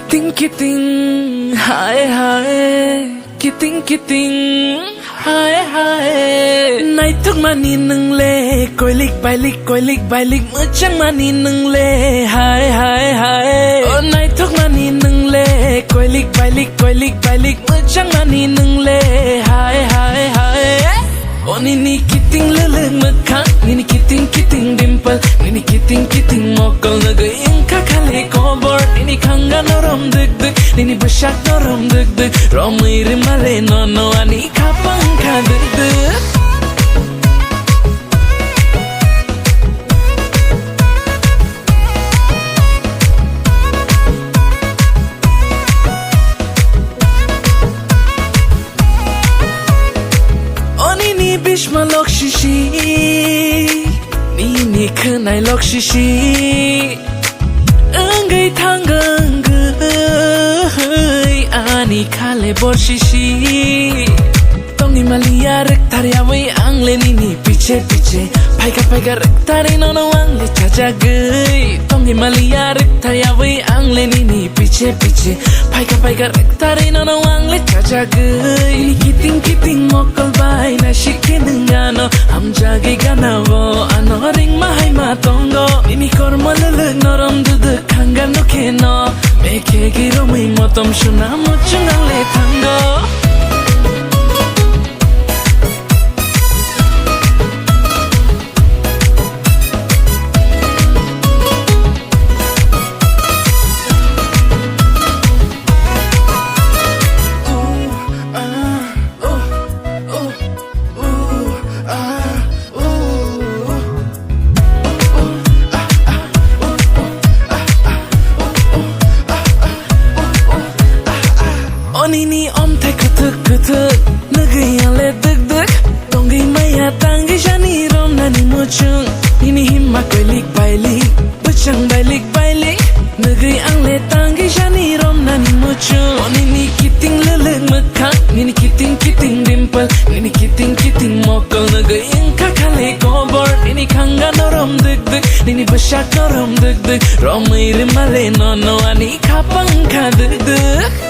kiting, hi hi. Kiting, hi hi. Nay thúc mani nâng lê, coi lik bài lik mưa trắng mani nâng lê, hi hi hi. Oh nay thúc mani nâng lê, coi lik bài lik mưa trắng mani nâng lê, hi hi hi. Oh nini kiting leleng mekak, nini kiting dimple, nini kiting mokol naga ingka kali kobor, nini kanga norom deg, nini besyak norom deg, romai rimale nono ani kapang ka deg. Bishma lok shishi, nini kenai lok shishi, engai tanggang ani kale bor shishi. Tongi malia rek tari awai angle nini piche, paika rek tari nono angle caca gay. Tongi malia rek tari awai angle nini piche, paika rek tari nono angle caca gay. Nini kiting mokol bay na shikinengano, am jagi ganawo ano ring mahai matongo. Nini korma leleng norom duduk kanga no keno, meke giro mai motom shuna mochung angle tango. Nini om thay kutuk, nagai ale deg, tongi maya tangi jani rom nani muchung. Nini himma koi lik bachang lik, nagai angle tangi jani rom nani muchung. Oh nini kiting leleng mekak, nini kiting dimple, nini kiting mokol nagai ingka kale kobor, nini kanga norom deg, nini besyak norom deg, romai rimale nono ani kapang ka deg.